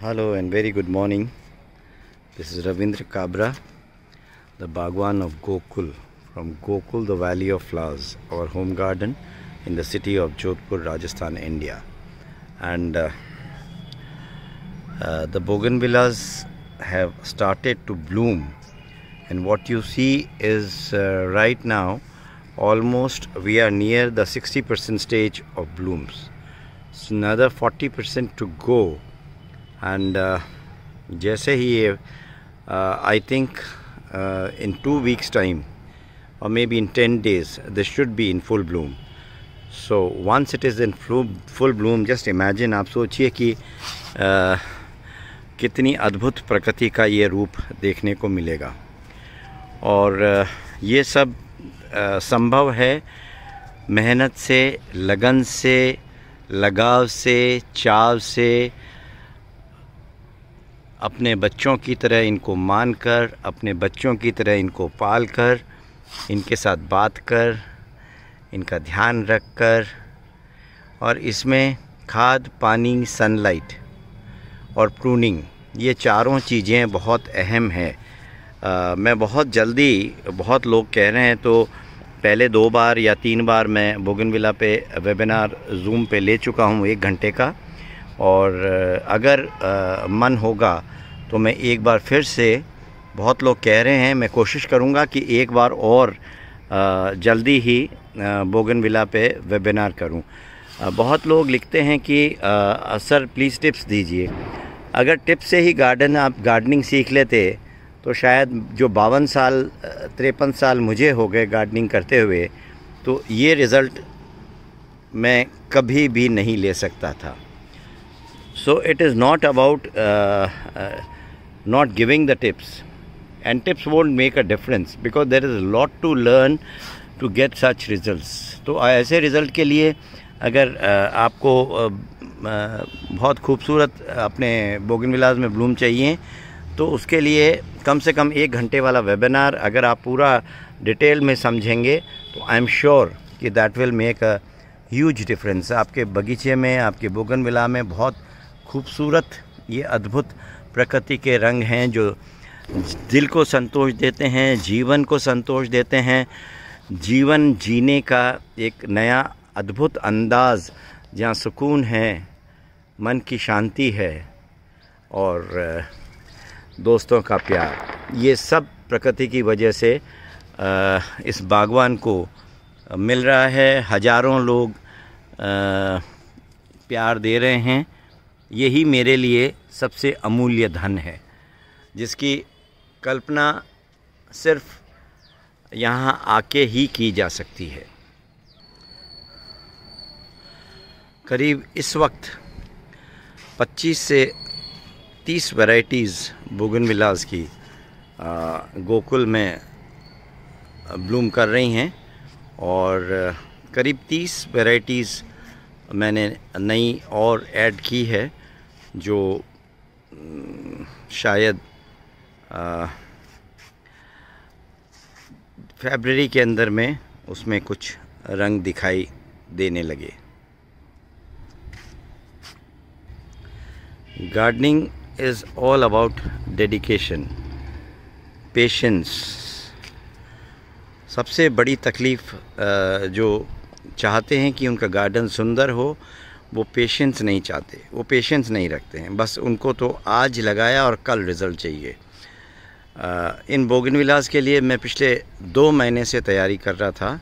Hello and very good morning. This is Ravindra Kabra, the Bhagwan of Gokul, from Gokul, the Valley of Flowers, our home garden in the city of Jodhpur, Rajasthan, India. And the bougainvilleas have started to bloom, and what you see is right now almost we are near the 60% stage of blooms. So another 40% to go. And जैसे ही ये I think in 2 weeks time or maybe in 10 days this should be in full bloom. So once it is in full bloom, just imagine, आप सोचिए कि कितनी अद्भुत प्रकृति का ये रूप देखने को मिलेगा। और ये सब संभव है मेहनत से, लगन से, लगाव से, चाव से, अपने बच्चों की तरह इनको मानकर, अपने बच्चों की तरह इनको पाल कर, इनके साथ बात कर, इनका ध्यान रख कर, और इसमें खाद, पानी, सनलाइट और प्रूनिंग, ये चारों चीज़ें बहुत अहम है। मैं बहुत जल्दी, बहुत लोग कह रहे हैं, तो पहले 2 बार या 3 बार मैं बोगनविला पे वेबिनार जूम पे ले चुका हूँ 1 घंटे का। और अगर मन होगा तो मैं एक बार फिर से, बहुत लोग कह रहे हैं, मैं कोशिश करूँगा कि एक बार और जल्दी ही बोगनविला पे वेबिनार करूँ। बहुत लोग लिखते हैं कि सर प्लीज़ टिप्स दीजिए। अगर टिप्स से ही आप गार्डनिंग सीख लेते तो शायद जो 52 साल 53 साल मुझे हो गए गार्डनिंग करते हुए, तो ये रिज़ल्ट मैं कभी भी नहीं ले सकता था। So it is not about not giving the tips, and tips won't make a difference because there is a lot to learn to get such results. तो ऐसे रिज़ल्ट के लिए अगर आपको बहुत खूबसूरत अपने बोगनविलास में ब्लूम चाहिए, तो उसके लिए कम से कम 1 घंटे वाला वेबिनार अगर आप पूरा डिटेल में समझेंगे तो आई एम श्योर कि that will make a huge difference. आपके बगीचे में, आपके बोगनविला में बहुत खूबसूरत ये अद्भुत प्रकृति के रंग हैं जो दिल को संतोष देते हैं, जीवन को संतोष देते हैं, जीवन जीने का एक नया अद्भुत अंदाज़, जहाँ सुकून है, मन की शांति है और दोस्तों का प्यार, ये सब प्रकृति की वजह से इस बागवान को मिल रहा है। हज़ारों लोग प्यार दे रहे हैं। यही मेरे लिए सबसे अमूल्य धन है, जिसकी कल्पना सिर्फ यहाँ आके ही की जा सकती है। करीब इस वक्त 25 से 30 वैरायटीज़ बोगनविलास की गोकुल में ब्लूम कर रही हैं, और करीब 30 वैरायटीज़ मैंने नई और ऐड की है, जो शायद फरवरी के अंदर में उसमें कुछ रंग दिखाई देने लगे। Gardening is all about dedication, patience. सबसे बड़ी तकलीफ़ जो चाहते हैं कि उनका गार्डन सुंदर हो, वो पेशेंस नहीं चाहते, वो पेशेंस नहीं रखते हैं। बस उनको तो आज लगाया और कल रिज़ल्ट चाहिए। इन बोगनविलास के लिए मैं पिछले 2 महीने से तैयारी कर रहा था,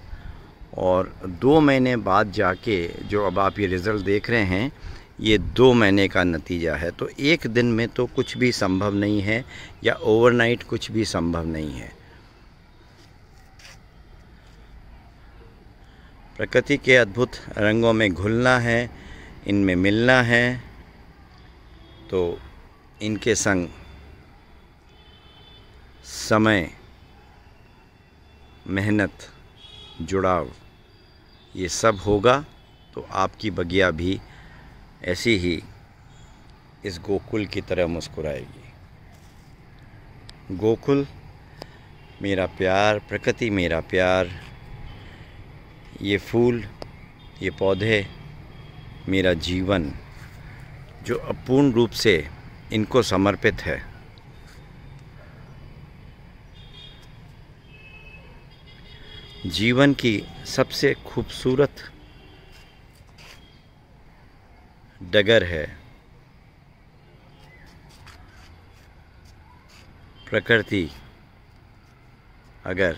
और 2 महीने बाद जाके जो अब आप ये रिज़ल्ट देख रहे हैं, ये 2 महीने का नतीजा है। तो एक दिन में तो कुछ भी संभव नहीं है, या ओवरनाइट कुछ भी संभव नहीं है। प्रकृति के अद्भुत रंगों में घुलना है, इनमें मिलना है, तो इनके संग समय, मेहनत, जुड़ाव, ये सब होगा तो आपकी बगिया भी ऐसी ही इस गोकुल की तरह मुस्कुराएगी। गोकुल मेरा प्यार, प्रकृति मेरा प्यार, ये फूल, ये पौधे, मेरा जीवन जो अपूर्ण रूप से इनको समर्पित है। जीवन की सबसे खूबसूरत डगर है प्रकृति। अगर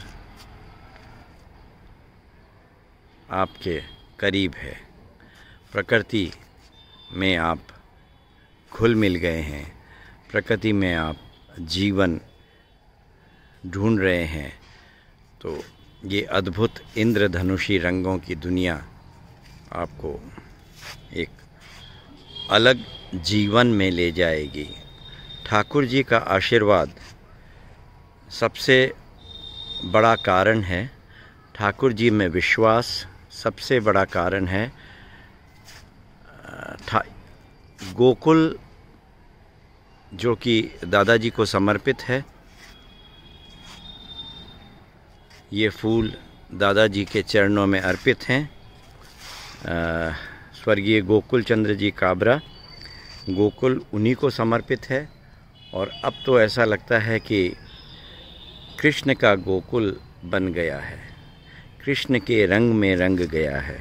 आपके करीब है, प्रकृति में आप घुल मिल गए हैं, प्रकृति में आप जीवन ढूंढ रहे हैं, तो ये अद्भुत इंद्रधनुषी रंगों की दुनिया आपको एक अलग जीवन में ले जाएगी। ठाकुर जी का आशीर्वाद सबसे बड़ा कारण है, ठाकुर जी में विश्वास सबसे बड़ा कारण है। गोकुल जो कि दादाजी को समर्पित है, ये फूल दादाजी के चरणों में अर्पित हैं। स्वर्गीय गोकुल चंद्र जी काबरा, गोकुल उन्हीं को समर्पित है। और अब तो ऐसा लगता है कि कृष्ण का गोकुल बन गया है, कृष्ण के रंग में रंग गया है।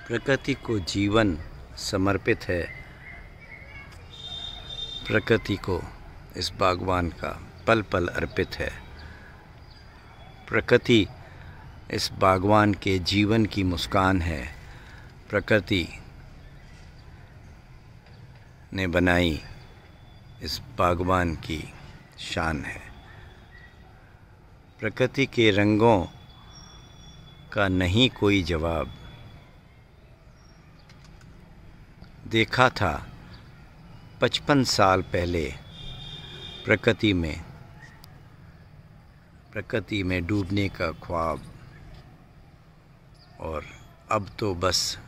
प्रकृति को जीवन समर्पित है, प्रकृति को इस बागवान का पल पल अर्पित है। प्रकृति इस बागवान के जीवन की मुस्कान है, प्रकृति ने बनाई इस बागवान की शान है। प्रकृति के रंगों का नहीं कोई जवाब। देखा था 55 साल पहले प्रकृति में डूबने का ख्वाब, और अब तो बस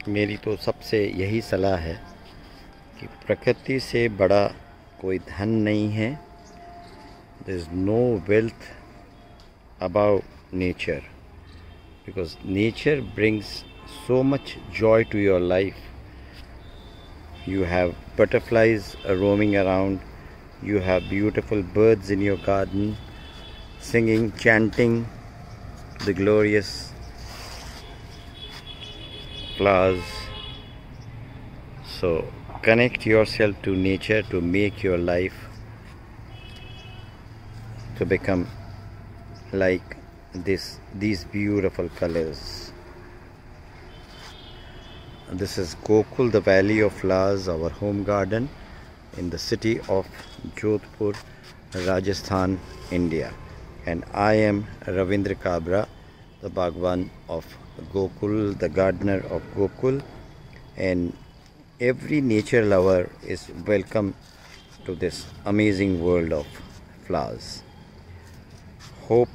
मेरी तो सबसे यही सलाह है कि प्रकृति से बड़ा कोई धन नहीं है। There is no wealth above nature, because nature brings so much joy to your life. You have butterflies roaming around, you have beautiful birds in your garden singing, chanting the glorious flowers. So connect yourself to nature to make your life to become like these beautiful colors. This is Gokul, the Valley of Flowers, our home garden in the city of Jodhpur, Rajasthan, India. And I am Ravindra Kabra, the Bhagwan of Gokul, the gardener of Gokul. And every nature lover is welcome to this amazing world of flowers. Hope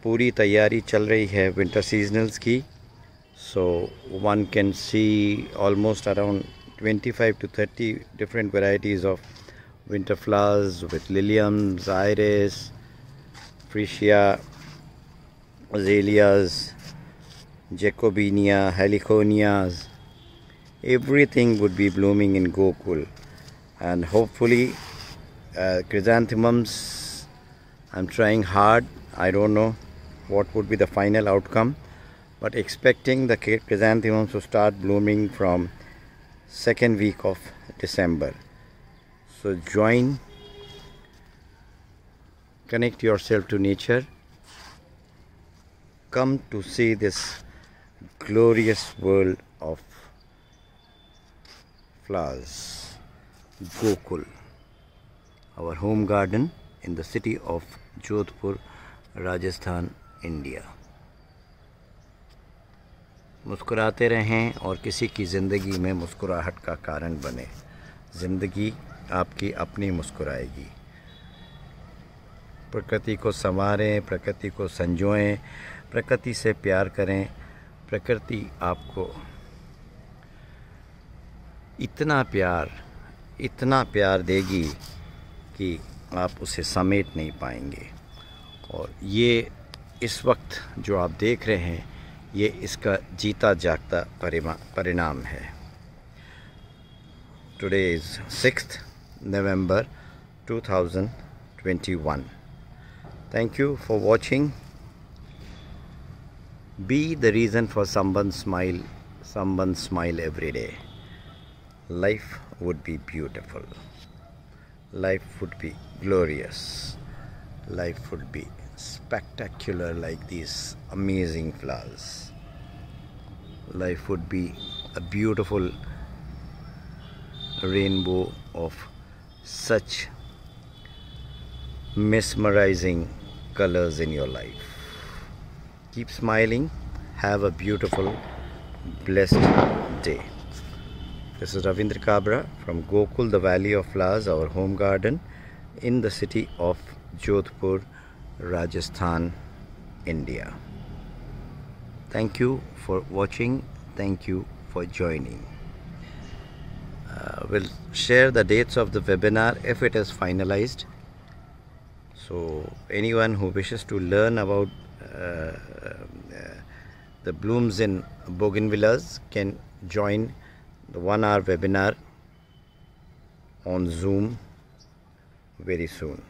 पूरी तैयारी चल रही है winter सीजनल्स की. So one can see almost around 25 to 30 different varieties of winter flowers with liliums, iris, freesia, azaleas, jacobinia, heliconias. Everything would be blooming in Gokul, and hopefully chrysanthemums, I'm trying hard. I don't know what would be the final outcome, but expecting the chrysanthemums to start blooming from second week of December. So join, connect yourself to nature, come to see this glorious world of flowers. Gokul, our home garden in the city of Jodhpur, Rajasthan, India. मुस्कुराते रहें और किसी की ज़िंदगी में मुस्कुराहट का कारण बने. ज़िंदगी आपकी अपनी मुस्कुराएगी. प्रकृति को संवारें, प्रकृति को संजोएं, प्रकृति से प्यार करें. प्रकृति आपको इतना प्यार, इतना प्यार देगी कि आप उसे समेट नहीं पाएंगे। और ये इस वक्त जो आप देख रहे हैं, ये इसका जीता जागता परिणाम है। Today is 6th November 2021. Thank you for watching. Be the reason for someone's smile every day. Life would be beautiful. Life would be glorious. Life would be spectacular like these amazing flowers. Life would be a beautiful rainbow of such mesmerizing colors in your life. Keep smiling. Have a beautiful, blessed day. This is Ravindra Kabra from Gokul, the Valley of Flowers, our home garden in the city of Jodhpur, Rajasthan, India. Thank you for watching. Thank you for joining. We'll share the dates of the webinar if it is finalized. So anyone who wishes to learn about the blooms in bougainvilleas can join the 1-hour webinar on Zoom very soon.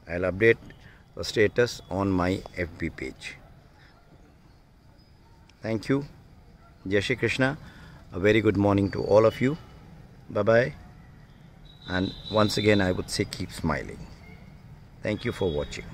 I'll update the status on my FB page. Thank you. Jai Shri Krishna. A very good morning to all of you. Bye bye. And once again I would say keep smiling. Thank you for watching.